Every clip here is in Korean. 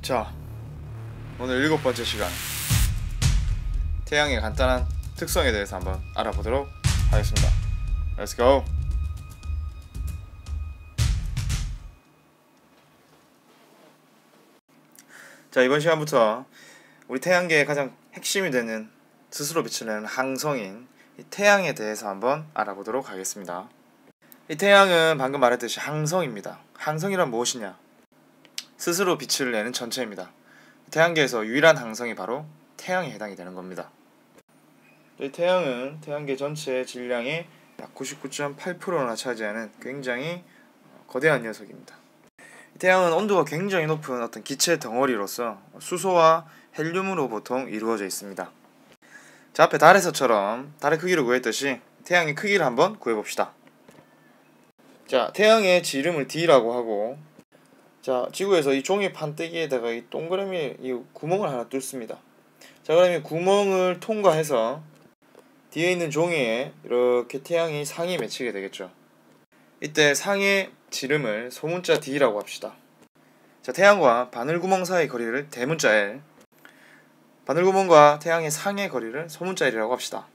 자, 오늘 7번째 시간 태양의 간단한 특성에 대해서 한번 알아보도록 하겠습니다. Let's go! 자, 이번 시간부터 우리 태양계의 가장 핵심이 되는 스스로 빛을 내는 항성인 이 태양에 대해서 한번 알아보도록 하겠습니다. 이 태양은 방금 말했듯이 항성입니다. 항성이란 무엇이냐? 스스로 빛을 내는 전체입니다. 태양계에서 유일한 항성이 바로 태양에 해당이 되는 겁니다. 이 태양은 태양계 전체의 질량의 약 99.8%나 차지하는 굉장히 거대한 녀석입니다. 태양은 온도가 굉장히 높은 어떤 기체 덩어리로서 수소와 헬륨으로 보통 이루어져 있습니다. 자, 앞에 달에서처럼 달의 크기를 구했듯이 태양의 크기를 한번 구해봅시다. 자, 태양의 지름을 D라고 하고, 자, 지구에서 이 종이 판때기에다가 이 동그라미 이 구멍을 하나 뚫습니다. 자, 그러면 구멍을 통과해서 뒤에 있는 종이에 이렇게 태양이 상이 맺히게 되겠죠. 이때 상의 지름을 소문자 D라고 합시다. 자, 태양과 바늘구멍 사이의 거리를 대문자 L, 바늘구멍과 태양의 상의 거리를 소문자 L이라고 합시다.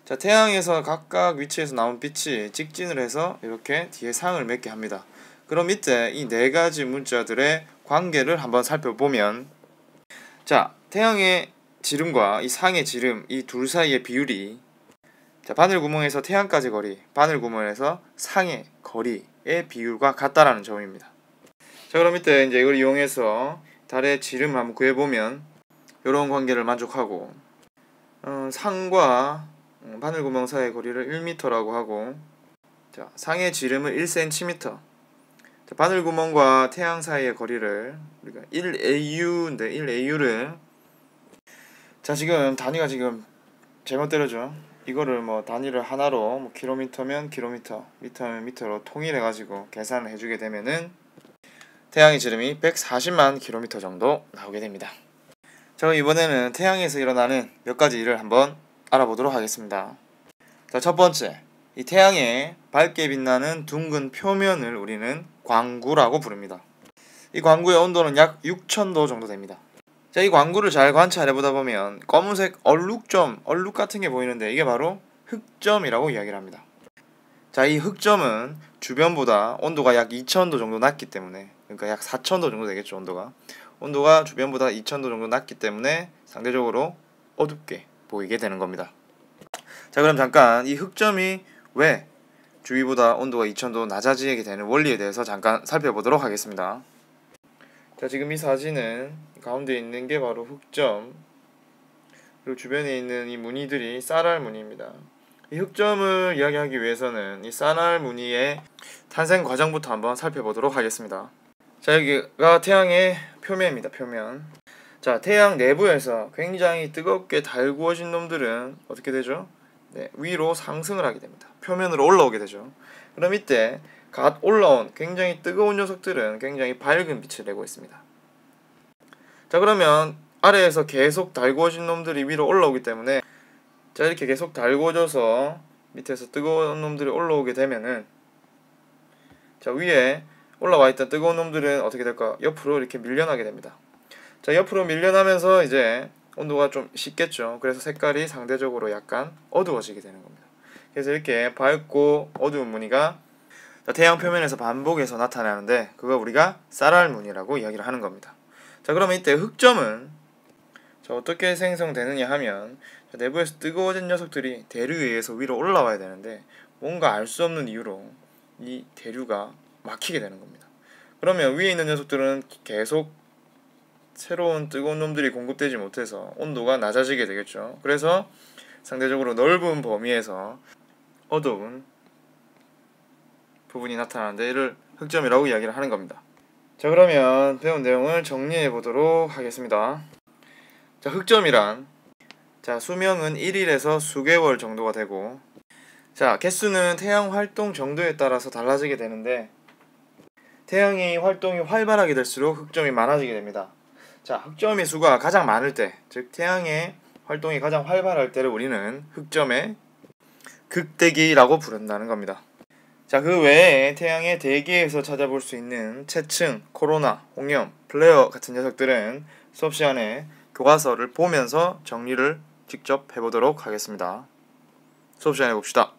자, 태양에서 각각 위치에서 나온 빛이 직진을 해서 이렇게 뒤에 상을 맺게 합니다. 그럼 이때 이 네 가지 문자들의 관계를 한번 살펴보면, 자, 태양의 지름과 이 상의 지름, 이 둘 사이의 비율이, 자, 바늘구멍에서 태양까지 거리, 바늘구멍에서 상의 거리의 비율과 같다라는 점입니다. 자, 그럼 이때 이제 이걸 이용해서 달의 지름을 한번 구해보면 이런 관계를 만족하고, 상과 바늘구멍 사이의 거리를 1m라고 하고, 자, 상의 지름을 1cm, 자, 바늘구멍과 태양 사이의 거리를 우리가 1AU인데 1AU를, 자, 지금 단위가 지금 제멋대로죠. 이거를 뭐 단위를 하나로 뭐 킬로미터면 킬로미터, 미터면 미터로 통일해가지고 계산을 해주게 되면은 태양의 지름이 140만 킬로미터 정도 나오게 됩니다. 자, 그럼 이번에는 태양에서 일어나는 몇 가지 일을 한번 알아보도록 하겠습니다. 자, 첫 번째, 이 태양의 밝게 빛나는 둥근 표면을 우리는 광구라고 부릅니다. 이 광구의 온도는 약 6000도 정도 됩니다. 자, 이 광구를 잘 관찰해보다 보면 검은색 얼룩점, 얼룩 같은 게 보이는데 이게 바로 흑점이라고 이야기를 합니다. 자, 이 흑점은 주변보다 온도가 약 2000도 정도 낮기 때문에, 그러니까 약 4000도 정도 되겠죠. 온도가 주변보다 2000도 정도 낮기 때문에 상대적으로 어둡게 보이게 되는 겁니다. 자, 그럼 잠깐 이 흑점이 왜 주위보다 온도가 2000도 낮아지게 되는 원리에 대해서 잠깐 살펴보도록 하겠습니다. 자, 지금 이 사진은 가운데 있는 게 바로 흑점, 그리고 주변에 있는 이 무늬들이 쌀알 무늬입니다. 이 흑점을 이야기하기 위해서는 이 쌀알 무늬의 탄생 과정부터 한번 살펴보도록 하겠습니다. 자, 여기가 태양의 표면입니다. 표면. 자, 태양 내부에서 굉장히 뜨겁게 달구어진 놈들은 어떻게 되죠? 네, 위로 상승을 하게 됩니다. 표면으로 올라오게 되죠. 그럼 이때 갓 올라온 굉장히 뜨거운 녀석들은 굉장히 밝은 빛을 내고 있습니다. 자, 그러면 아래에서 계속 달구어진 놈들이 위로 올라오기 때문에, 자, 이렇게 계속 달구어져서 밑에서 뜨거운 놈들이 올라오게 되면은, 자, 위에 올라와 있던 뜨거운 놈들은 어떻게 될까? 옆으로 이렇게 밀려나게 됩니다. 자, 옆으로 밀려나면서 이제 온도가 좀 식겠죠. 그래서 색깔이 상대적으로 약간 어두워지게 되는 겁니다. 그래서 이렇게 밝고 어두운 무늬가 태양 표면에서 반복해서 나타나는데 그거 우리가 쌀알 무늬라고 이야기를 하는 겁니다. 자, 그러면 이때 흑점은 어떻게 생성되느냐 하면, 내부에서 뜨거워진 녀석들이 대류에 의해서 위로 올라와야 되는데 뭔가 알 수 없는 이유로 이 대류가 막히게 되는 겁니다. 그러면 위에 있는 녀석들은 계속 새로운 뜨거운 놈들이 공급되지 못해서 온도가 낮아지게 되겠죠. 그래서 상대적으로 넓은 범위에서 어두운 부분이 나타나는데 이를 흑점이라고 이야기를 하는 겁니다. 자, 그러면 배운 내용을 정리해 보도록 하겠습니다. 자, 흑점이란, 자, 수명은 1일에서 수개월 정도가 되고, 자, 개수는 태양 활동 정도에 따라서 달라지게 되는데, 태양의 활동이 활발하게 될수록 흑점이 많아지게 됩니다. 자, 흑점의 수가 가장 많을 때, 즉 태양의 활동이 가장 활발할 때를 우리는 흑점의 극대기라고 부른다는 겁니다. 자, 그 외에 태양의 대기에서 찾아볼 수 있는 체층, 코로나, 홍염, 플레이어 같은 녀석들은 수업 시간에 교과서를 보면서 정리를 직접 해보도록 하겠습니다. 수업 시간에 봅시다.